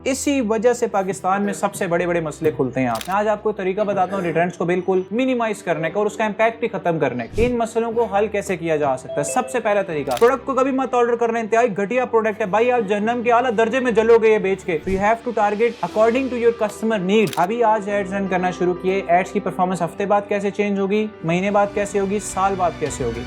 इसी वजह से पाकिस्तान में सबसे बड़े बड़े मसले खुलते हैं। मैं आज आपको तरीका बताता हूँ रिटर्न्स को बिल्कुल मिनिमाइज करने का और उसका इम्पैक्ट भी खत्म करने का। इन मसलों को हल कैसे किया जा सकता है? सबसे पहला तरीका, प्रोडक्ट को कभी मत ऑर्डर करना। इंतहाई घटिया प्रोडक्ट है भाई, आप जहन्नम के आला दर्जे में जलोगे ये बेच के। You have to target according to your customer need. अभी आज एड्स रन करना शुरू किए, एड्स की परफॉर्मेंस हफ्ते बाद कैसे चेंज होगी, महीने बाद कैसे होगी, साल बाद कैसे होगी।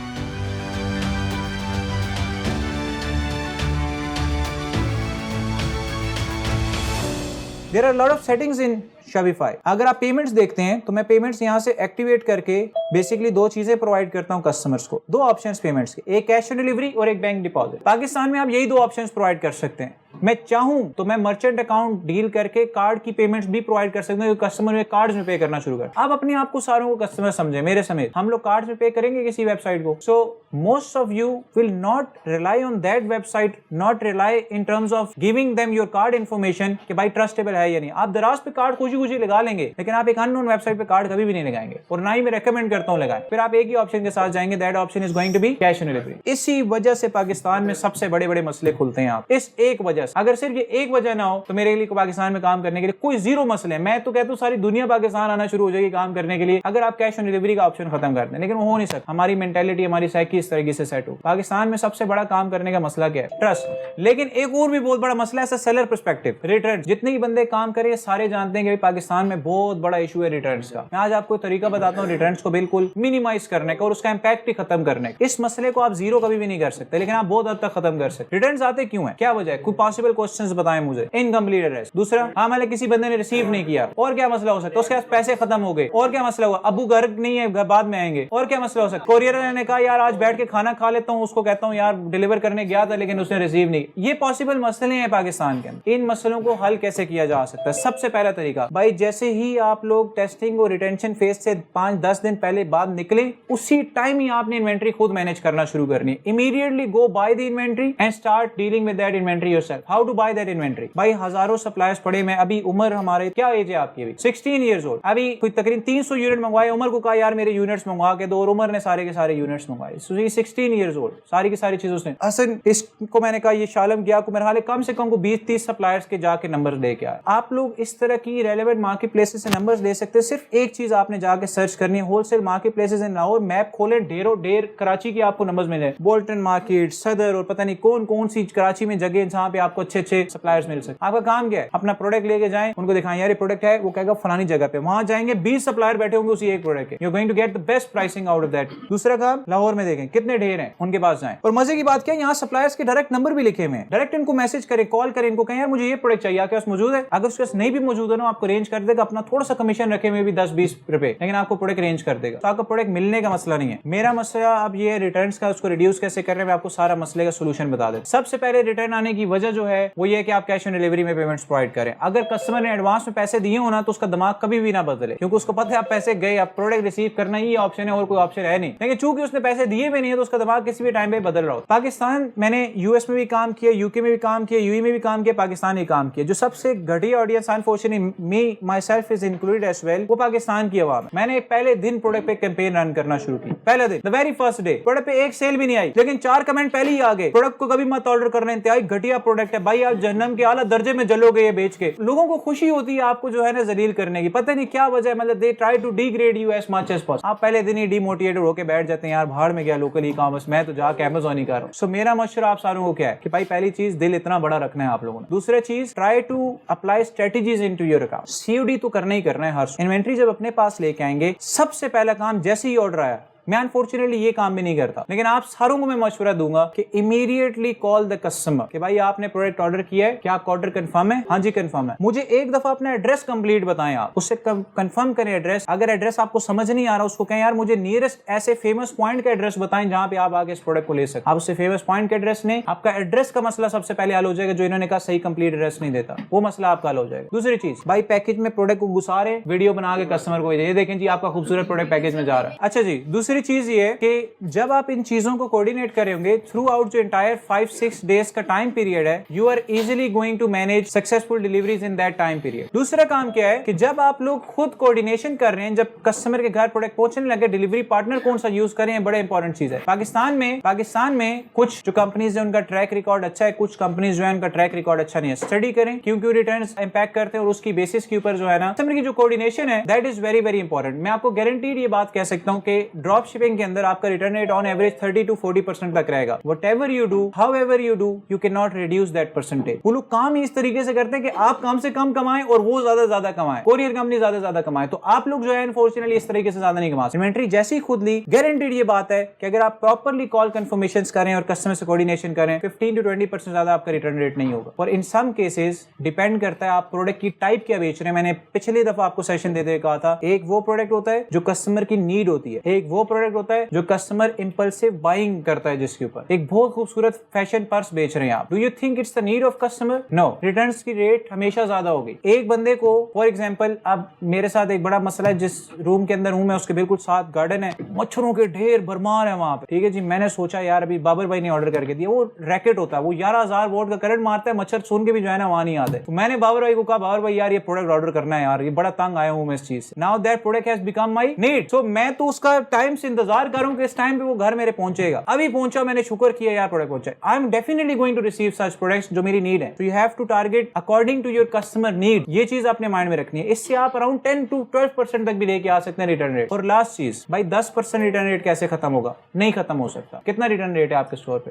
There are a lot of settings in Shopify। अगर आप पेमेंट्स देखते हैं तो मैं पेमेंट्स यहाँ से एक्टिवेट करके बेसिकली दो चीजें प्रोवाइड करता हूँ कस्टमर्स को। दो ऑप्शंस पेमेंट्स के, एक कैश ऑन डिलीवरी और एक बैंक डिपॉजिट। पाकिस्तान में आप यही दो ऑप्शंस प्रोवाइड कर सकते हैं। मैं चाहूं तो मैं मर्चेंट अकाउंट डील करके कार्ड की पेमेंट्स भी प्रोवाइड कर सकते हैं। कस्टमर में कार्ड्स में पे करना शुरू कर। आप अपने आप को सारों को कस्टमर समझे, मेरे समेत। हम लोग कार्ड्स में पे करेंगे किसी वेबसाइट को। So most of you will not rely on that website, not rely in terms of giving them your card information कि भाई ट्रस्टेबल है या नहीं। आप दराज पे कार्ड खुशी लगा लेंगे, लेकिन आप एक अननोन वेबसाइट पे कार्ड कभी भी नहीं लगाएंगे और ना ही मैं रेकमेंड करता हूं लगाएं। फिर आप एक ही ऑप्शन के साथ जाएंगे, that option is going to be cash on delivery. इसी वजह से पाकिस्तान में सबसे बड़े बड़े मसले खुलते हैं। आप इस एक वजह से, अगर सिर्फ ये एक वजह ना हो तो मेरे लिए पाकिस्तान में काम करने के लिए कोई जीरो मसले। मैं तो कहता हूं सारी दुनिया पाकिस्तान आना शुरू हो जाएगी काम करने के लिए अगर आप कैश ऑन डिलीवरी का ऑप्शन खत्म कर दें, लेकिन वो हो नहीं सकता। हमारी मेंटालिटी, हमारी साइकी इस तरीके से सेट हो। पाकिस्तान में सबसे बड़ा काम करने का मसला क्या है? ट्रस्ट। लेकिन एक और भी बहुत बड़ा मसला है सेलर पर्सपेक्टिव, रिटर्न। जितने ही बंदे काम करें सारे जानते हैं कि पाकिस्तान में बहुत बड़ा इशू है रिटर्न्स का। मैं आज आपको तरीका बताता हूँ रिटर्न्स को बिल्कुल मिनिमाइज करने का और उसका इम्पैक्ट भी खत्म करने का। इस मसले को आप जीरो कभी भी नहीं कर सकते, लेकिन आप बहुत हद तक खत्म कर सकते। रिटर्न्स आते क्यों है, क्या वजह है? कुछ पॉसिबल क्वेश्चंस बताएं मुझे। Incomplete address. दूसरा, हाँ मतलब किसी बंदे ने रिसीव नहीं किया, और क्या मसला हो सकता है? उसके पास पैसे खत्म हो गए, और क्या मसला हुआ? अबू घर नहीं है, बाद में आएंगे, और क्या मसला हो सकता है? कोरियर ने कहा यार आज बैठ के खाना खा लेता हूँ, उसको कहता हूँ यार डिलीवर करने गया था लेकिन उसने रिसीव नहीं। ये पॉसिबल मसले हैं पाकिस्तान के अंदर। इन मसलों को हल कैसे किया जा सकता है? सबसे पहला तरीका भाई, जैसे ही आप लोग टेस्टिंग और रिटेंशन फेज से 5-10 दिन पहले बाद निकले, उसी टाइम ही आपने इन्वेंट्री खुद मैनेज करना शुरू करनी है। Immediately go buy the inventory and start dealing with that inventory yourself. How to buy that inventory? भाई हजारों सप्लायर्स पड़े। मैं अभी उम्र, हमारे क्या एज है आपकी? अभी 16 ईयर्स ओल्ड। अभी कोई तकरीबन 300 यूनिट मंगवाए। उमर को कहा यार मेरे यूनिट्स मंगवा के दो, और उमर ने सारे के सारे यूनिट्स मंगवाए। सो ये 16 ईयर्स ओल्ड, सारी की सारी चीजों से असन इसको मैंने कहा ये शालम गया को मेरे हाल कम से कम को 20-30 सप्लायर्स के जाके नंबर लेके आए। आप लोग इस तरह की रेलेवेंट मार्केट प्लेसेस से नंबर्स ले सकते हैं। सिर्फ एक चीज आपने जाके सर्च करनी है, wholesale market places in Lahore. Map खोले, ढेर कराची की आपको नंबर्स मिले, बोल्टन मार्केट, सदर और पता नहीं कौन कौन सी कराची में जगह जहां पे आपको अच्छे सप्लायर्स मिल सकते। आपका काम क्या है? अपना प्रोडक्ट लेके जाएं, उनको दिखाएं यार ये प्रोडक्ट है, वो कहेगा फलानी जगह पे। वहां जाएंगे, 20 सप्लायर बैठे होंगे उसी एक प्रोडक्ट के। You are going to get the best pricing out of that. दूसरा काम, लाहौर में देखें कितने ढेर हैं, उनके पास जाएं। और मजे की बात क्या है, यहाँ सप्लायर्स के डायरेक्ट नंबर भी लिखे हुए हैं। डायरेक्ट इनको मैसेज करें, कॉल करें, इनको कहें यार मुझे ये प्रोडक्ट चाहिए, आपके पास मौजूद है? अगर उसके पास नहीं भी मौजूद है ना, आपको रेंज कर देगा। अपना थोड़ा सा कमीशन रखे हुए भी 10-20 रुपए, लेकिन आपको प्रोडक्ट रेंज कर देगा। तो आपका प्रोडक्ट मिलने का मसला नहीं है। मेरा मसला अब ये रिटर्न्स का, उसको रिड्यूस कैसे कर रहे हैं, मैं आपको सारा मसले का सोल्यूशन बता दें। सबसे पहले रिटर्न आने की वजह जो है वो ये कि आप कैश ऑन डिलीवरी में पेमेंट्स प्रोवाइड करें। अगर कस्टमर ने एडवांस में पैसे दिए हो ना, तो उसका दिमाग कभी भी ना बदले, क्योंकि उसको पता है आप पैसे गए, आप प्रोडक्ट रिसीव करना ही ऑप्शन है और कोई ऑप्शन है नहीं। लेकिन चूंकि उसने पैसे दिए भी नहीं है तो उसका दिमाग किसी भी टाइम पे बदल रहा हो। पाकिस्तान, मैंने यूएस में भी काम किया, यूके में भी काम किया, यूएई में भी काम किया, पाकिस्तान में काम किया। जो सबसे घटिया audience unfortunately me myself is included as well, वो पाकिस्तान की आवाम है। मैंने पहले दिन प्रोडक्ट पे कैंपेन रन करना शुरू की। पहले दिन, the very first day, product पे एक सेल भी नहीं आई, लेकिन 4 कमेंट पहले ही आ गए, प्रोडक्ट को कभी मत ऑर्डर करना, इंतहाई घटिया प्रोडक्ट है भाई, आप जहन्नम के आला दर्जे में जलोगे ये बेच के। लोगों को खुशी होती है आपको जो है ना जलील करने की, पता नहीं क्या वजह है। मतलब they try to degrade you as much as possible. आप पहले दिन ही डिमोटिवेटेड होकर बैठ जाते हैं, यार भाड़ में गया लोकल ई कॉमर्स, मैं तो जाके अमेज़न ही कर रहा हूं। सो मेरा मशवरा आप सारों को क्या है कि भाई पहली चीज, दिल इतना बड़ा रखना है आप लोगों ने। दूसरी चीज, try to apply strategies into your account. COD तो करना ही करना है हर। इन्वेंट्री जब अपने पास लेके आएंगे, सबसे पहला काम, जैसे ही ऑर्डर आया, मैं अनफॉर्चुनेटली ये काम भी नहीं करता, लेकिन आप सारों को मैं मशवरा दूंगा कि इमीडिएटली कॉल द कस्टमर कि भाई आपने प्रोडक्ट ऑर्डर किया है, क्या आपका ऑर्डर कंफर्म है? हाँ जी कंफर्म है। मुझे एक दफा अपना एड्रेस कंप्लीट बताएं, आप उससे कंफर्म करें एड्रेस। अगर एड्रेस आपको समझ नहीं आ रहा, उसको कहें यार मुझे नियरेस्ट ऐसे फेमस पॉइंट का एड्रेस बताएं जहां पे आप आगे इस प्रोडक्ट को ले सकते। आप उससे फेमस पॉइंट का एड्रेस ने, आपका एड्रेस का मसला सबसे पहले हल हो जाएगा। जो इन्होंने कहा सही कंप्लीट एड्रेस नहीं देता, वो मसला आपका हल हो जाएगा। दूसरी चीज, भाई पैकेज में प्रोडक्ट को घुसा रहे, वीडियो बना के कस्टमर को ये देखें जी आपका खूबसूरत प्रोडक्ट पैकेज में जा रहा है। अच्छा जी, दूसरी दूसरी चीज ये है कि जब आप इन चीजों को कोऑर्डिनेट कर रहे होंगे थ्रू आउट जो एंटायर 5-6 डेज का टाइम पीरियड है, you are easily going to manage successful deliveries in that time period. दूसरा काम क्या है कि जब आप लोग खुद कोऑर्डिनेशन कर रहे हैं, जब कस्टमर के घर प्रोडक्ट पहुंचने लगे, डिलीवरी पार्टनर कौन सा यूज करें, बड़ा इंपॉर्टेंट चीज है। पाकिस्तान में कुछ जो कंपनीज है उनका ट्रैक रिकॉर्ड अच्छा है, कुछ कंपनीज जो है उनका ट्रैक रिकॉर्ड अच्छा नहीं है। स्टडी करें क्योंकि रिटर्न्स इंपैक्ट करते हैं और उसकी बेसिस के ऊपर जो है ना कस्टमर की जो कोऑर्डिनेशन है that is very very important. मैं आपको गारंटीड ये बात कह सकता हूं कि ड्रॉप शिपिंग के अंदर आपका return rate on average 30 to 40% तक रहेगा। Whatever you do, however you do, you cannot reduce that percentage। वो लोग काम ही इस तरीके से करते हैं कि आप कम से कम कमाएं और वो ज्यादा कमाएं, कोरियर कंपनी ज्यादा कमाएं, तो आप लोग जो है अनफॉर्चुनेटली इस तरीके से ज्यादा नहीं कमा सकते। इन्वेंटरी जैसी खुद ली, गारंटीड ये बात है कि अगर आप प्रॉपरली कॉल कंफर्मेशंस करें और कस्टमर से कोऑर्डिनेशन करें 15 to 20% ज्यादा आपका रिटर्न रेट नहीं होगा। और इन सम केसेस डिपेंड करता है आप प्रोडक्ट की टाइप क्या बेच रहे हैं। मैंने पिछली दफा आपको सेशन देते कहा था, एक वो प्रोडक्ट होता है जो कस्टमर की नीड होती है, एक वो प्रोडक्ट होता है जो कस्टमर इंपल्सिव बाइंग करता है, जिसके ऊपर एक बहुत खूबसूरत फैशन पर्स बेच रहे हैं आप। Do you think it's the need of customer? No. Returns की रेट हमेशा ज्यादा होगी। एक बंदे को फॉर एग्जांपल, अब मेरे साथ एक बड़ा मसला है, जिस रूम के अंदर हूं मैं उसके बिल्कुल साथ गार्डन है, मच्छरों के ढेर भरमार है वहां पे, ठीक है जी। मैंने सोचा यार अभी बाबर भाई ने ऑर्डर करके दिया, वो रैकेट होता है, वो 11,000 वोल्ट का करंट मारता है, मच्छर सुन के भी जो है ना वहां नहीं आते। तो मैंने बाबर भाई को कहा, बाबर भाई यार ये प्रोडक्ट ऑर्डर करना है यार, ये बड़ा तंग आया हूं मैं इस चीज से। Now that product has become my need. So मैं तो उसका टाइम से इंतजार करूं कि इस टाइम पे वो घर मेरे पहुंचेगा। अभी पहुंचा, मैंने शुक्र किया यार प्रोडक्ट पहुंचा। I am definitely going to receive such products जो मेरी नीड है। So you have to target according to your customer need. ये चीज आपने माइंड में रखनी है। इससे आप अराउंड 10 to 12% तक भी लेके आ सकते हैं रिटर्न रेट। और लास्ट चीज भाई, 10% रिटर्न रेट कैसे खत्म होगा? नहीं खत्म हो सकता। कितना रिटर्न रेट है आपके स्टोर पे?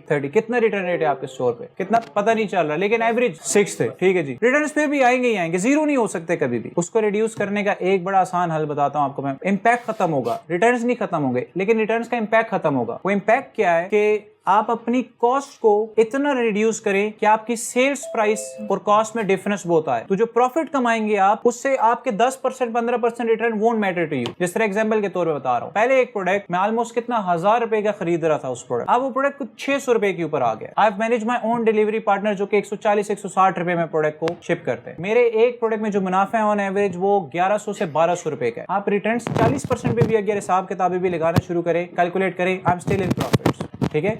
30। कितना रिटर्न रेट है आपके स्टोर पे? कितना पता नहीं चल रहा, लेकिन एवरेज 6 थे, ठीक है जी। रिटर्न्स पे भी आएंगे ही आएंगे, जीरो नहीं हो सकते कभी भी। उसको रिड्यूस करने का एक बड़ा आसान हल बताता हूं आपको मैं। इंपैक्ट खत्म होगा, रिटर्न्स नहीं खत्म होंगे, लेकिन रिटर्न्स का इंपैक्ट खत्म होगा। वो इंपैक्ट क्या है कि आप अपनी कॉस्ट को इतना रिड्यूस करें कि आपकी सेल्स प्राइस और कॉस्ट में डिफरेंस बहुत आए। तो जो प्रॉफिट कमाएंगे आप, उससे आपके 10% 15% return won't matter to you. जिस तरह एग्जांपल के तौर पे बता रहा हूं, पहले एक प्रोडक्ट मैं ऑलमोस्ट कितना 1000 रुपए का खरीद रहा था उस प्रोडक्ट, अब वो प्रोडक्ट कुछ 600 रुपए के ऊपर आ गया। I have manage my on delivery partner जो कि 140-160 रुपए में प्रोडक्ट को शिप करते हैं। मेरे एक प्रोडक्ट में जो मुनाफा है ऑन एवरेज वो 1100 से 1200 रुपए का है। आप रिटर्न 40% पे भी अगर हिसाब किताबी भी लगाना शुरू करें, कैलकुलेट करें, I am still in profits, ठीक है।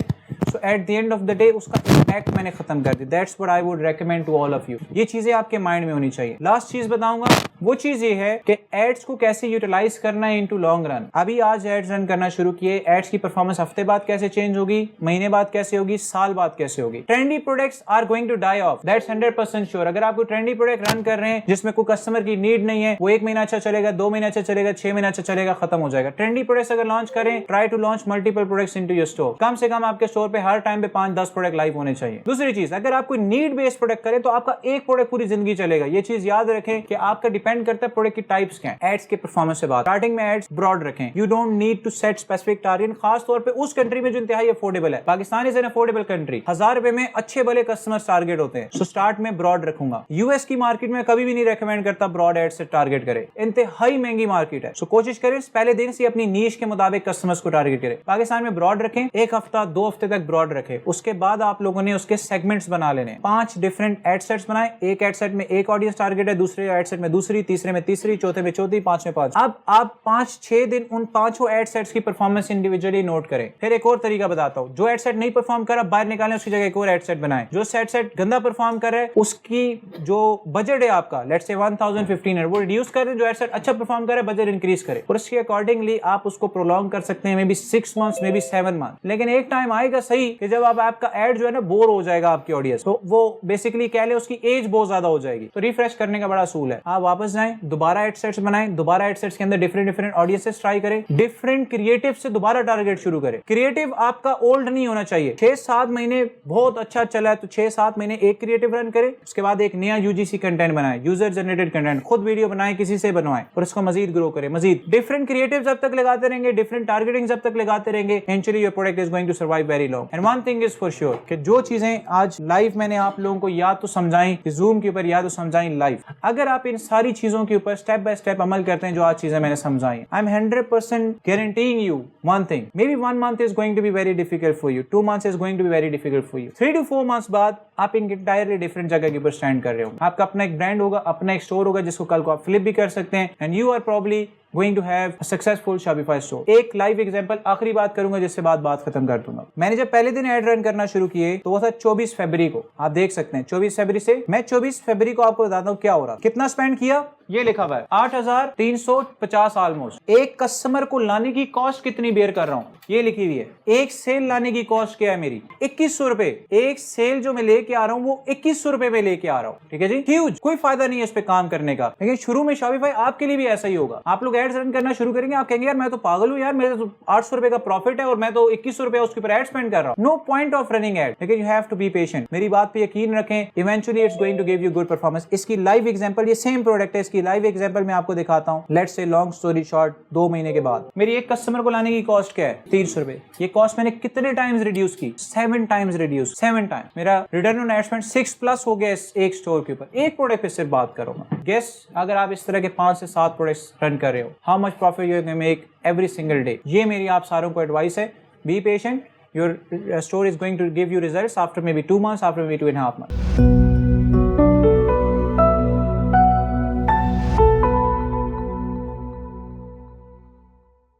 So at the end of the day उसका इम्पैक्ट मैंने खत्म कर दी। That's what I would recommend to all of you। ये चीजें आपके माइंड में होनी चाहिए। लास्ट चीज बताऊंगा, वो चीज ये है कि एड्स को कैसे यूटिलाइज करना है इनटू लॉन्ग रन। अभी आज एड्स रन करना शुरू किए, एड्स की परफॉर्मेंस हफ्ते बाद कैसे चेंज होगी, महीने बाद कैसे होगी, साल बाद कैसे होगी। Trendy products are going to die off, that's 100% sure. अगर आप कोई ट्रेंडी प्रोडक्ट रन कर रहे हैं जिसमें कोई कस्टमर की नीड नहीं है, वो 1 महीना अच्छा चलेगा, 2 महीना अच्छा चलेगा, 6 महीना अच्छा चलेगा, खत्म हो जाएगा। ट्रेंडी प्रोडक्ट्स अगर लॉन्च करें, try to launch multiple products into your store. कम से कम आपके स्टोर पे हर टाइम पे 5-10 प्रोडक्ट लाइव होने चाहिए। दूसरी चीज, अगर आप कोई नीड बेस्ड प्रोडक्ट करें तो आपका एक प्रोडक्ट पूरी जिंदगी चलेगा। ये चीज याद रखें कि आपका डिपेंड करता है प्रोडक्ट की टाइप्स क्या है। एड्स के परफॉर्मेंस से बात, स्टार्टिंग में एड्स ब्रॉड रखें। You don't need to set specific target, खास तौर पे उस कंट्री में जो इंतहाई अफोर्डेबल है। Pakistan is an affordable country, 1000 रुपए में अच्छे भले कस्टमर टारगेट होते हैं। सो स्टार्ट में ब्रॉड रखूंगा। यूएस की मार्केट में कभी भी नहीं रेकमेंड करता ब्रॉड एड से टारगेट करे, इंतहाई महंगी मार्केट है। सो कोशिश करें पहले दिन से अपनी नीश के मुताबिक कस्टमर्स को टारगेट करें। पाकिस्तान में ब्रॉड रखें, 1 हफ्ता 2 हफ्ते तक ब्रॉड रखें। उसके बाद आप लोगों ने उसके सेगमेंट्स बना लेने। 5 डिफरेंट एड सेट्स बनाए। एक एड सेट में एक ऑडियंस टारगेट है, दूसरे एड सेट में दूसरी, तीसरे में तीसरी, चौथे में चौथी, 5 में 5। अब आप 5-6 दिन उन 5 एड सेट्स की परफॉर्मेंस इंडिविजुअली नोट करें। फिर एक और तरीका बताता हूं, जो एड सेट नहीं परफॉर्म कर रहा बाहर निकालें, उसकी जगह एक और एड सेट बनाएं। जो सेट गंदा परफॉर्म कर रहा है उसकी जो बजट है आपका, लेट्स से 1000-1500, वो रिड्यूस करें। जो एड सेट अच्छा परफॉर्म कर रहा है बजट इंक्रीज करें, और उसके अकॉर्डिंगली आप उसको प्रोलॉन्ग कर सकते हैं, may be 6 months, may be 7 month. लेकिन एक टाइम आएगा सही कि जब आपका एड जो है ना बोर हो जाएगा आपकी ऑडियंस, तो वो बेसिकली कह ले उसकी एज बहुत ज्यादा हो जाएगी। तो रिफ्रेश करने का बड़ा असूल है, आप वापस जाएं, दोबारा एड सेट्स बनाएं, दोबारा एड सेट्स के अंदर डिफरेंट ऑडियंसेस ट्राई करें, डिफरेंट क्रिएटिव से दोबारा टारगेट शुरू करें। क्रिएटिव आपका ओल्ड नहीं होना चाहिए। 6-7 महीने बहुत अच्छा चला है तो 6-7 महीने एक क्रिएटिव रन करें, उसके बाद एक नया यूजीसी कंटेंट बनाएं, यूजर जनरेटेड कंटेंट, खुद वीडियो बनाएं, किसी से बनवाएं, और इसको मजीद ग्रो करें। मजीद डिफरेंट क्रिएटिव जब तक लगाते रहेंगे, डिफरेंट टारगेटिंग जब तक लगाते रहेंगे, eventually your product is going to survive very long. And one thing is for sure कि जो चीजें आज लाइव मैंने आप लोगों को या तो समझाई जूम के ऊपर, या तो समझाई लाइव, अगर आप इन सारी चीजों के ऊपर स्टेप बाय स्टेप अमल करते हैं जो आज चीजें मैंने समझाई, I am 100% guaranteeing you one thing, maybe 1 month is going to be very difficult for you, 2 months is going to be very difficult for you, 3 to 4 months बाद आप एक entirely different जगह के ऊपर स्टैंड कर रहे हो। आपका अपना एक ब्रांड होगा, अपना एक स्टोर होगा जिसको कल को आप फ्लिप भी कर सकते हैं, and you are probably going to have a successful Shopify store. एक लाइव एग्जांपल आखिरी बात करूंगा जिससे बात खत्म कर दूंगा। मैंने जब पहले दिन एड रन करना शुरू किए तो वो था 24 फरवरी को। आप देख सकते हैं 24 फरवरी से मैं 24 फरवरी को आपको बताता हूँ क्या हो रहा। कितना स्पेंड किया ये लिखा हुआ है 8,350 ऑलमोस्ट। एक कस्टमर को लाने की कॉस्ट कितनी बेयर कर रहा हूँ ये लिखी हुई है। एक सेल लाने की कॉस्ट क्या है मेरी 2100 रुपए। एक सेल जो मैं लेके आ रहा हूँ वो 2100 रुपए में लेके आ रहा हूँ। ठीक है जी, ह्यूज, कोई फायदा नहीं है इस पे काम करने का। लेकिन शुरू में शॉपिफाई आपके लिए भी ऐसा ही होगा। आप लोग एड्स रन करना शुरू करेंगे, आप कहेंगे यार मैं तो पागल हूँ यार, मेरे तो 800 रुपए का प्रॉफिट है और मैं तो 2100 रुपए उसके ऊपर एड स्पेंड कर रहा हूँ। No point of running ad. लेकिन you have to be patient. मेरी बात पे यकीन रखें, eventually it's going to give you good performance. इसकी लाइव एग्जांपल, ये सेम प्रोडक्ट है, इसकी लाइव एग्जांपल मैं आपको दिखाता हूँ। Let's say long story short, 2 महीने के बाद मेरी एक कस्टमर को लाने की कॉस्ट क्या है 300 रुपए। ये कॉस्ट मैंने कितने टाइम्स रिड्यूस की 7 टाइम्स रिड्यूस, 7 टाइम। मेरा रिटर्न ऑन एड स्पेंड 6+ हो गया इस एक स्टोर के ऊपर। एक प्रोडक्ट पे सिर्फ बात करूंगा। गेस अगर आप इस तरह के 5 से 7 प्रोडक्ट्स रन कर रहे हो, how much profit you can make every single day. ये मेरी आप सारों को एडवाइस है। Be patient, your store is going to give you results after maybe 2 months, after maybe 2.5 months।